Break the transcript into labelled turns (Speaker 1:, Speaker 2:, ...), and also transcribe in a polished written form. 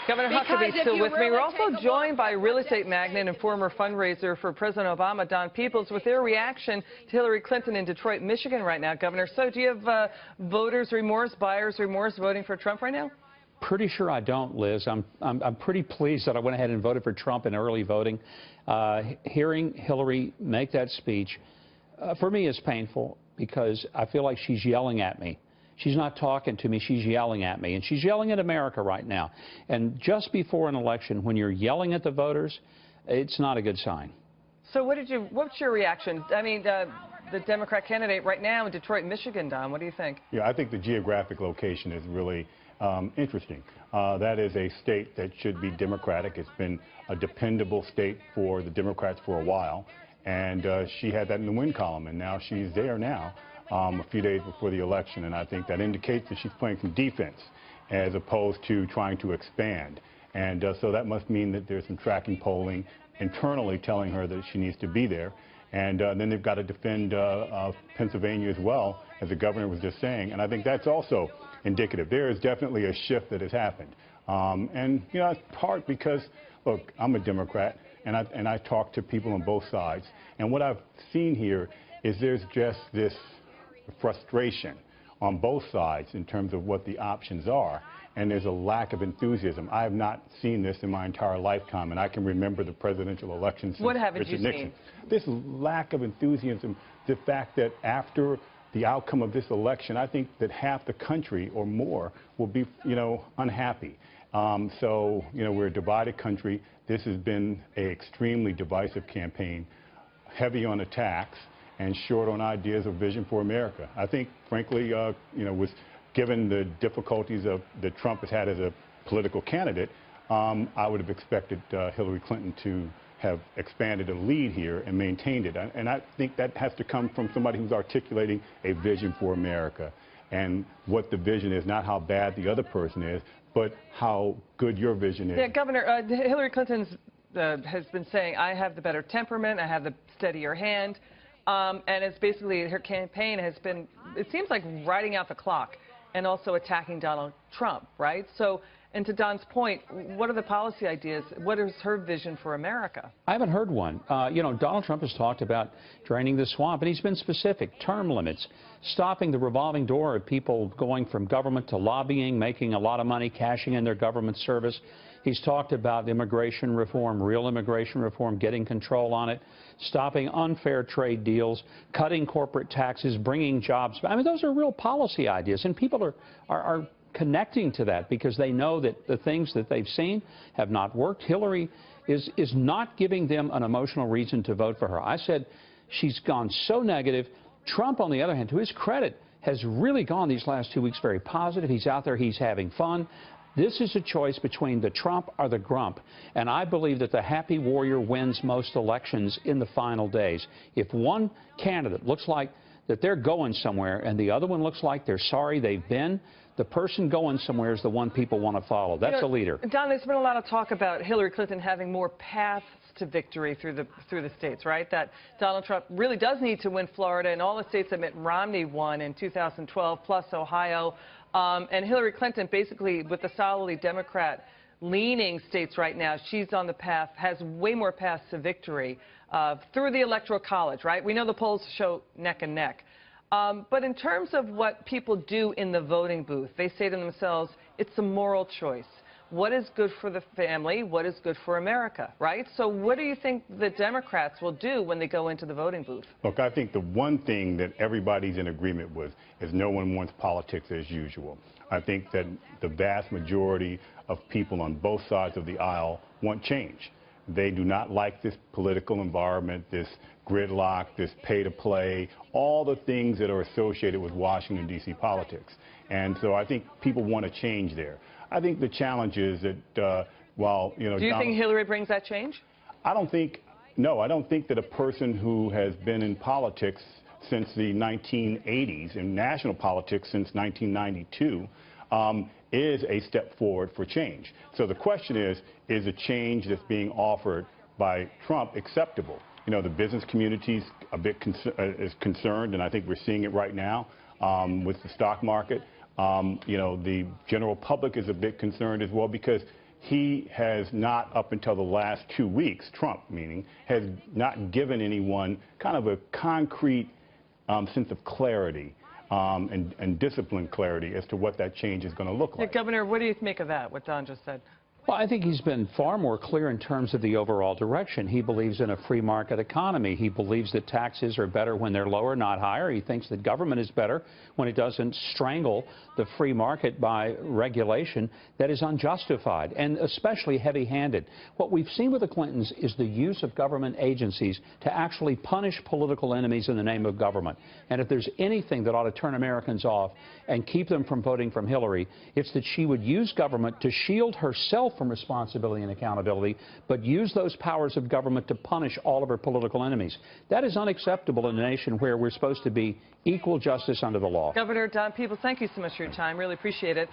Speaker 1: Governor Huckabee still with me. We're also joined by real estate magnate and former fundraiser for President Obama, Don Peebles, with their reaction to Hillary Clinton in Detroit, Michigan right now, Governor. So do you have voters' remorse, buyers' remorse voting for Trump right now?
Speaker 2: Pretty sure I don't, Liz. I'm pretty pleased that I went ahead and voted for Trump in early voting. Hearing Hillary make that speech, for me, is painful because I feel like she's yelling at me. She's not talking to me, she's yelling at me, and she's yelling at America right now. And just before an election, when you're yelling at the voters, it's not a good sign.
Speaker 1: So what's your reaction? I mean, the Democrat candidate right now in Detroit, Michigan, Don, what do you think?
Speaker 3: Yeah, I think the geographic location is really interesting. That is a state that should be Democratic. It's been a dependable state for the Democrats for a while, and she had that in the win column, and now she's there now. A few days before the election, and I think that indicates that she's playing some defense as opposed to trying to expand. And so that must mean that there's some tracking polling internally telling her that she needs to be there. And then they've got to defend Pennsylvania as well, as the governor was just saying. And I think that's also indicative. There is definitely a shift that has happened. And, you know, it's part because, look, I'm a Democrat, and I talk to people on both sides. And what I've seen here is there's just this frustration on both sides in terms of what the options are, and there's a lack of enthusiasm. I have not seen this in my entire lifetime, and I can remember the presidential elections since Richard Nixon. This lack of enthusiasm, the fact that after the outcome of this election, I think that half the country or more will be, unhappy. So, we're a divided country. This has been an extremely divisive campaign, heavy on attacks and short on ideas of vision for America. I think, frankly, given the difficulties that Trump has had as a political candidate, I would have expected Hillary Clinton to have expanded a lead here and maintained it. And I think that has to come from somebody who's articulating a vision for America, and what the vision is, not how bad the other person is, but how good your vision is.
Speaker 1: Yeah, Governor, Hillary Clinton has been saying, I have the better temperament, I have the steadier hand. And it's basically, her campaign has been, it seems like, riding out the clock and also attacking Donald Trump, right? So, and to Don's point, what are the policy ideas? What is her vision for America?
Speaker 2: I haven't heard one. Donald Trump has talked about draining the swamp, and he's been specific. Term limits, stopping the revolving door of people going from government to lobbying, making a lot of money, cashing in their government service. He's talked about immigration reform, real immigration reform, getting control on it, stopping unfair trade deals, cutting corporate taxes, bringing jobs. I mean, those are real policy ideas, and people are connecting to that because they know that the things that they've seen have not worked. Hillary is not giving them an emotional reason to vote for her. I said she's gone so negative. Trump, on the other hand, to his credit, has really gone these last 2 weeks very positive. He's out there, he's having fun. This is a choice between the Trump or the Grump, and I believe that the happy warrior wins most elections in the final days. If one candidate looks like that they're going somewhere and the other one looks like they're sorry they've been, the person going somewhere is the one people want to follow. That's a leader.
Speaker 1: Don, there's been a lot of talk about Hillary Clinton having more paths to victory through the states, right? That Donald Trump really does need to win Florida and all the states that Mitt Romney won in 2012, plus Ohio. And Hillary Clinton, basically, with the solidly Democrat-leaning states right now, she's on the path, has way more paths to victory through the Electoral College, right? We know the polls show neck and neck. But in terms of what people do in the voting booth, they say to themselves, it's a moral choice. What is good for the family? What is good for America, right? So what do you think the Democrats will do when they go into the voting booth?
Speaker 3: Look, I think the one thing that everybody's in agreement with is no one wants politics as usual. I think that the vast majority of people on both sides of the aisle want change. They do not like this political environment, this gridlock, this pay-to-play, all the things that are associated with Washington, D.C. politics. And so I think people want to change there. I think the challenge is that while,
Speaker 1: Do you think Hillary brings that change?
Speaker 3: I don't think that a person who has been in politics since the 1980s, in national politics since 1992, is a step forward for change. So the question is a change that's being offered by Trump acceptable? The business community's a bit is concerned, and I think we're seeing it right now with the stock market. The general public is a bit concerned as well because he has not, up until the last 2 weeks, Trump meaning, has not given anyone kind of a concrete sense of clarity and discipline clarity as to what that change is going to look like.
Speaker 1: Governor, what do you make of that, what Don just said?
Speaker 2: Well, I think he's been far more clear in terms of the overall direction. He believes in a free market economy. He believes that taxes are better when they're lower, not higher. He thinks that government is better when it doesn't strangle the free market by regulation that is unjustified and especially heavy-handed. What we've seen with the Clintons is the use of government agencies to actually punish political enemies in the name of government. And if there's anything that ought to turn Americans off and keep them from voting for Hillary, it's that she would use government to shield herself from responsibility and accountability, but use those powers of government to punish all of her political enemies. That is unacceptable in a nation where we're supposed to be equal justice under the law.
Speaker 1: Governor Don Peebles, thank you so much for your time. Really appreciate it.